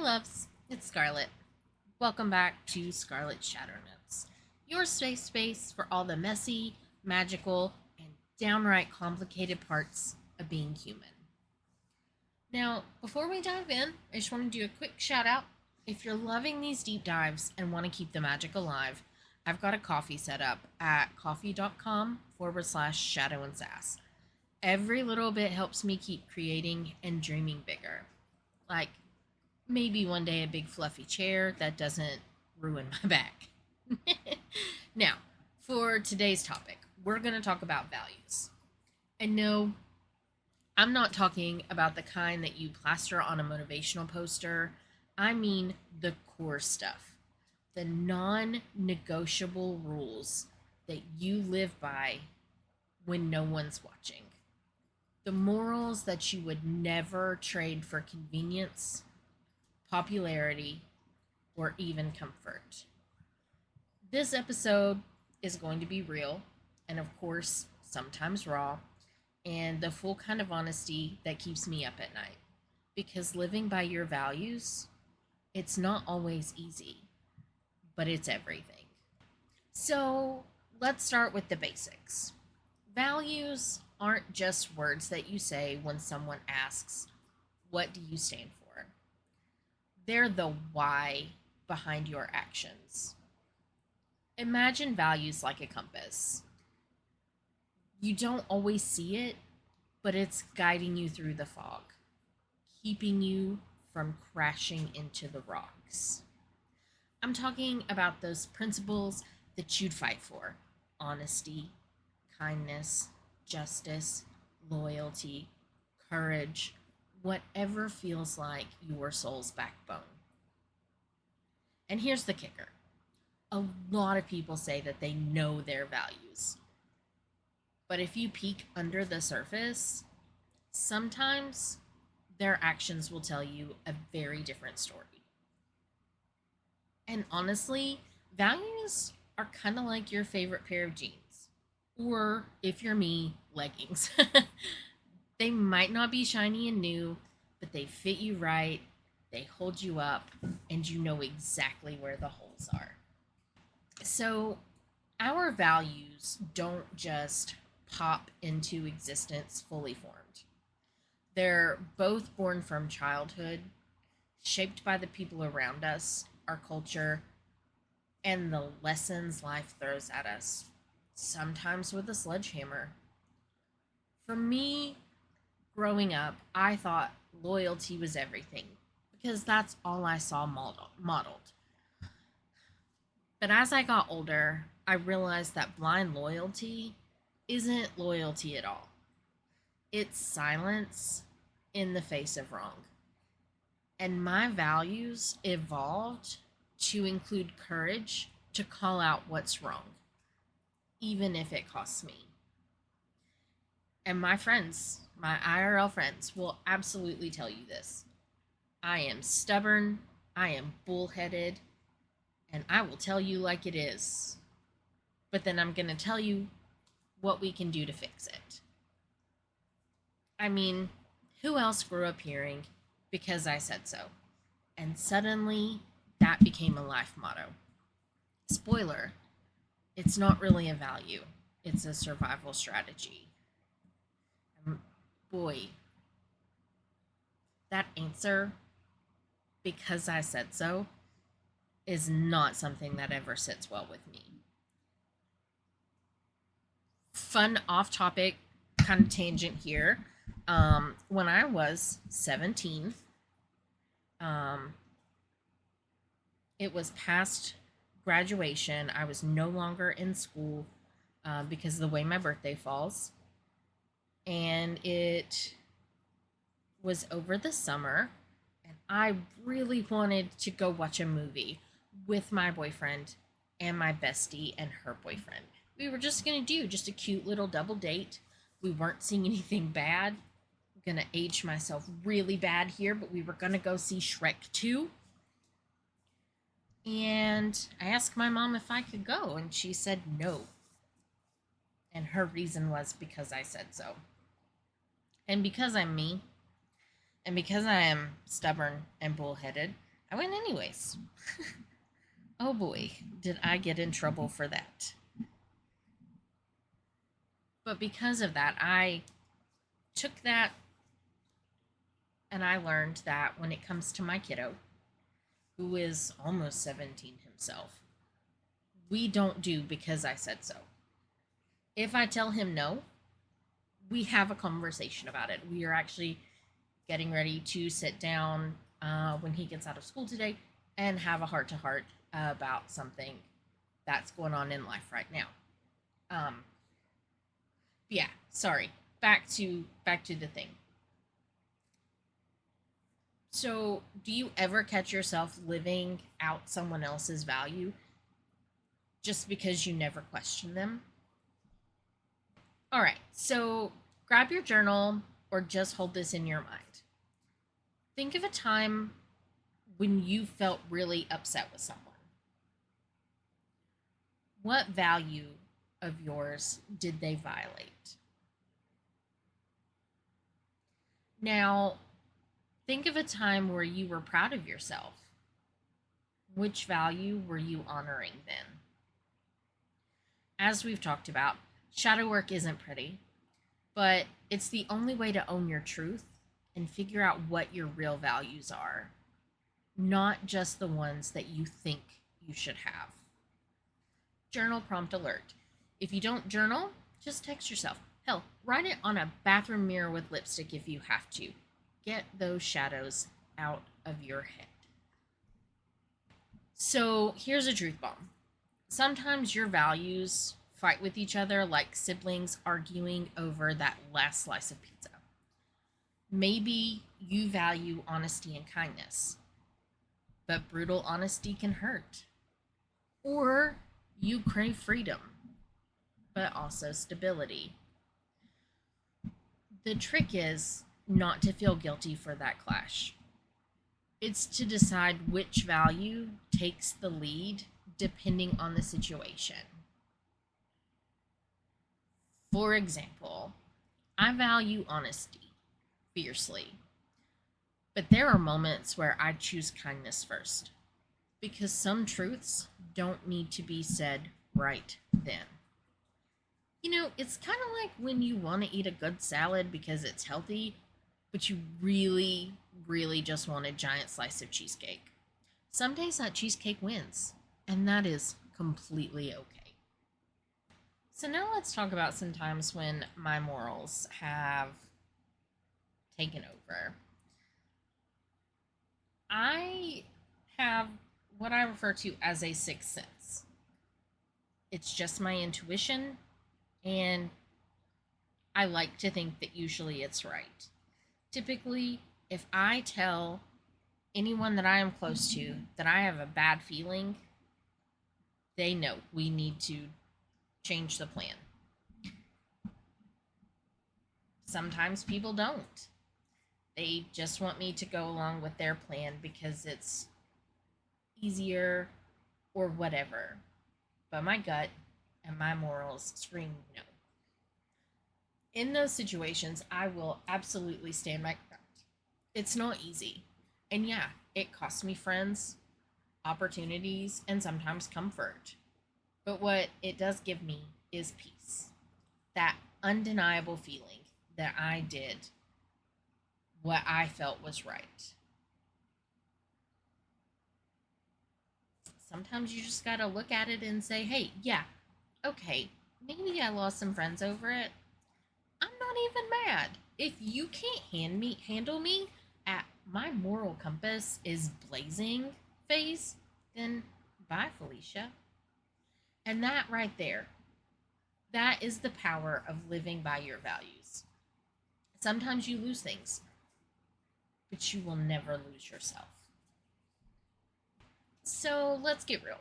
Hey loves, it's Scarlett. Welcome back to Scarlett's Shadow Notes, your safe space for all the messy, magical, and downright complicated parts of being human. Now, before we dive in, I just want to do a quick shout out. If you're loving these deep dives and want to keep the magic alive, I've got a coffee set up at coffee.com/shadow and sass. Every little bit helps me keep creating and dreaming bigger. Like maybe one day a big fluffy chair that doesn't ruin my back. Now, for today's topic, we're going to talk about values. And no, I'm not talking about the kind that you plaster on a motivational poster. I mean the core stuff, the non-negotiable rules that you live by when no one's watching. The morals that you would never trade for convenience, popularity, or even comfort. This episode is going to be real, and of course, sometimes raw, and the full kind of honesty that keeps me up at night. Because living by your values, it's not always easy, but it's everything. So let's start with the basics. Values aren't just words that you say when someone asks, "What do you stand for?" They're the why behind your actions. Imagine values like a compass. You don't always see it, but it's guiding you through the fog, keeping you from crashing into the rocks. I'm talking about those principles that you'd fight for: honesty, kindness, justice, loyalty, courage, whatever feels like your soul's backbone. And here's the kicker. A lot of people say that they know their values. But if you peek under the surface, sometimes their actions will tell you a very different story. And honestly, values are kind of like your favorite pair of jeans. Or, if you're me, leggings. They might not be shiny and new, but they fit you right, they hold you up, and you know exactly where the holes are. So, our values don't just pop into existence fully formed. They're both born from childhood, shaped by the people around us, our culture, and the lessons life throws at us, sometimes with a sledgehammer. For me, growing up, I thought loyalty was everything because that's all I saw modeled. But as I got older, I realized that blind loyalty isn't loyalty at all. It's silence in the face of wrong. And my values evolved to include courage to call out what's wrong, even if it costs me. And my friends, my IRL friends, will absolutely tell you this. I am stubborn, I am bullheaded, and I will tell you like it is. But then I'm going to tell you what we can do to fix it. I mean, who else grew up hearing, "Because I said so"? And suddenly, that became a life motto. Spoiler, it's not really a value, it's a survival strategy. And boy, that answer, "because I said so," is not something that ever sits well with me. Fun off topic kind of tangent here. When I was 17, it was past graduation. I was no longer in school because of the way my birthday falls. And it was over the summer, and I really wanted to go watch a movie with my boyfriend and my bestie and her boyfriend. We were just going to do just a cute little double date. We weren't seeing anything bad. I'm going to age myself really bad here, but we were going to go see Shrek 2. And I asked my mom if I could go, and she said no. And her reason was because I said so. And because I'm me, and because I am stubborn and bullheaded, I went anyways. Oh boy, did I get in trouble for that. But because of that, I took that and I learned that when it comes to my kiddo, who is almost 17 himself, we don't do because I said so. If I tell him no, we have a conversation about it. We are actually getting ready to sit down when he gets out of school today and have a heart to heart about something that's going on in life right now. Yeah, sorry. Back to the thing. So, do you ever catch yourself living out someone else's value just because you never question them? All right, so grab your journal or just hold this in your mind. Think of a time when you felt really upset with someone. What value of yours did they violate? Now, think of a time where you were proud of yourself. Which value were you honoring then? As we've talked about, shadow work isn't pretty, but it's the only way to own your truth and figure out what your real values are, not just the ones that you think you should have. Journal prompt alert. If you don't journal, just text yourself. Hell, write it on a bathroom mirror with lipstick if you have to. Get those shadows out of your head. So here's a truth bomb. Sometimes your values fight with each other like siblings arguing over that last slice of pizza. Maybe you value honesty and kindness, but brutal honesty can hurt. Or you crave freedom, but also stability. The trick is not to feel guilty for that clash. It's to decide which value takes the lead depending on the situation. For example, I value honesty fiercely, but there are moments where I choose kindness first because some truths don't need to be said right then. You know, it's kind of like when you want to eat a good salad because it's healthy, but you really, really just want a giant slice of cheesecake. Some days that cheesecake wins, and that is completely okay. So now let's talk about some times when my morals have taken over. I have what I refer to as a sixth sense. It's just my intuition, and I like to think that usually it's right. Typically, if I tell anyone that I am close to that I have a bad feeling, they know we need to change the plan. Sometimes people don't. They just want me to go along with their plan because it's easier or whatever. But my gut and my morals scream no. In those situations, I will absolutely stand my ground. It's not easy. And yeah, it costs me friends, opportunities, and sometimes comfort. But what it does give me is peace. That undeniable feeling that I did what I felt was right. Sometimes you just gotta look at it and say, hey, yeah, okay, maybe I lost some friends over it. I'm not even mad. If you can't handle me at my moral compass is blazing phase, then bye, Felicia. And that right there, that is the power of living by your values. Sometimes you lose things, but you will never lose yourself. So let's get real.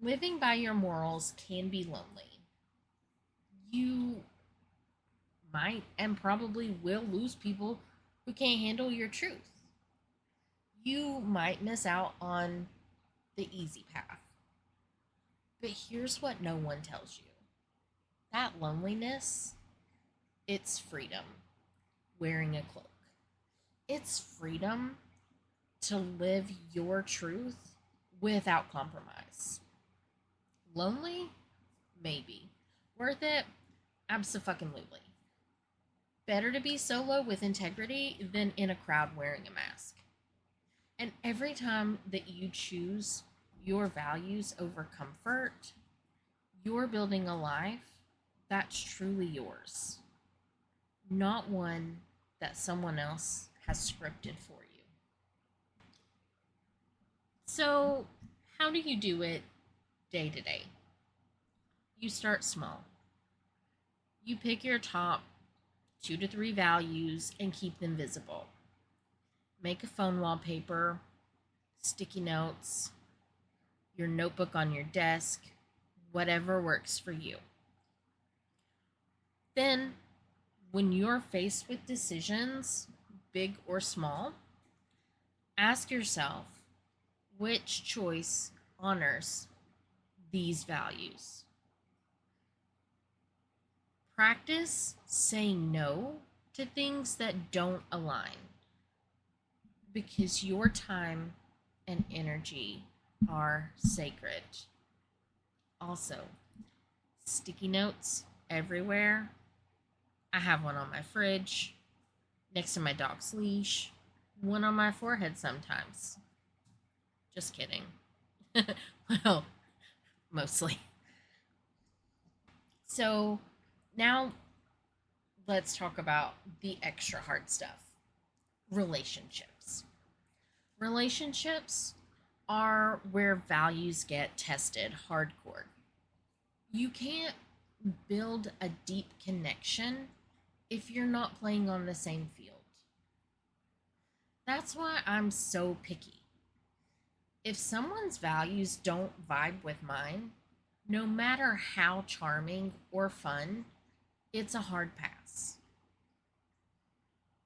Living by your morals can be lonely. You might and probably will lose people who can't handle your truth. You might miss out on the easy path. But here's what no one tells you. That loneliness, it's freedom wearing a cloak. It's freedom to live your truth without compromise. Lonely? Maybe. Worth it? Abso-fucking-lutely. Better to be solo with integrity than in a crowd wearing a mask. And every time that you choose your values over comfort, you're building a life that's truly yours, not one that someone else has scripted for you. So, how do you do it day to day? You start small. You pick your top 2 to 3 values and keep them visible. Make a phone wallpaper, sticky notes, your notebook on your desk, whatever works for you. Then, when you're faced with decisions, big or small, ask yourself which choice honors these values. Practice saying no to things that don't align, because your time and energy are sacred. Also, sticky notes everywhere. I have one on my fridge, next to my dog's leash, one on my forehead sometimes. Just kidding. Well, mostly. So now let's talk about the extra hard stuff. Relationships. Relationships are where values get tested hardcore. You can't build a deep connection if you're not playing on the same field. That's why I'm so picky. If someone's values don't vibe with mine, no matter how charming or fun, it's a hard pass.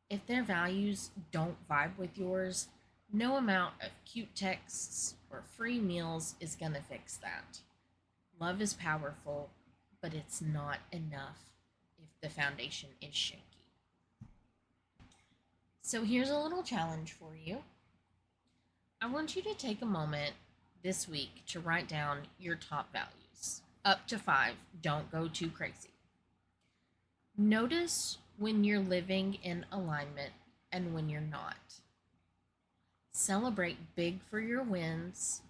If their values don't vibe with yours, no amount of cute texts or free meals is going to fix that. Love is powerful, but it's not enough if the foundation is shaky. So here's a little challenge for you. I want you to take a moment this week to write down your top values. Up to 5, don't go too crazy. Notice when you're living in alignment and when you're not. Celebrate big for your wins,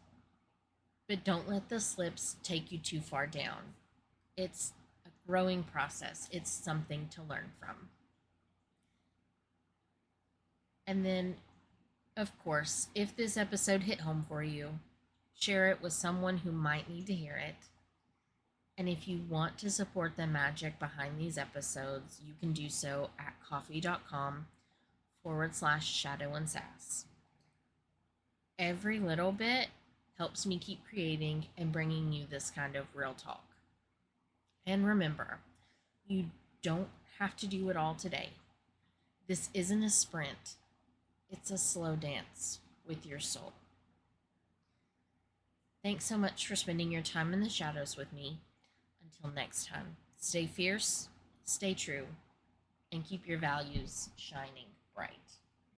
but don't let the slips take you too far down. It's a growing process. It's something to learn from. And then, of course, if this episode hit home for you, share it with someone who might need to hear it. And if you want to support the magic behind these episodes, you can do so at coffee.com/shadow and sass. Every little bit helps me keep creating and bringing you this kind of real talk. And remember, you don't have to do it all today. This isn't a sprint. It's a slow dance with your soul. Thanks so much for spending your time in the shadows with me. Until next time, stay fierce, stay true, and keep your values shining bright.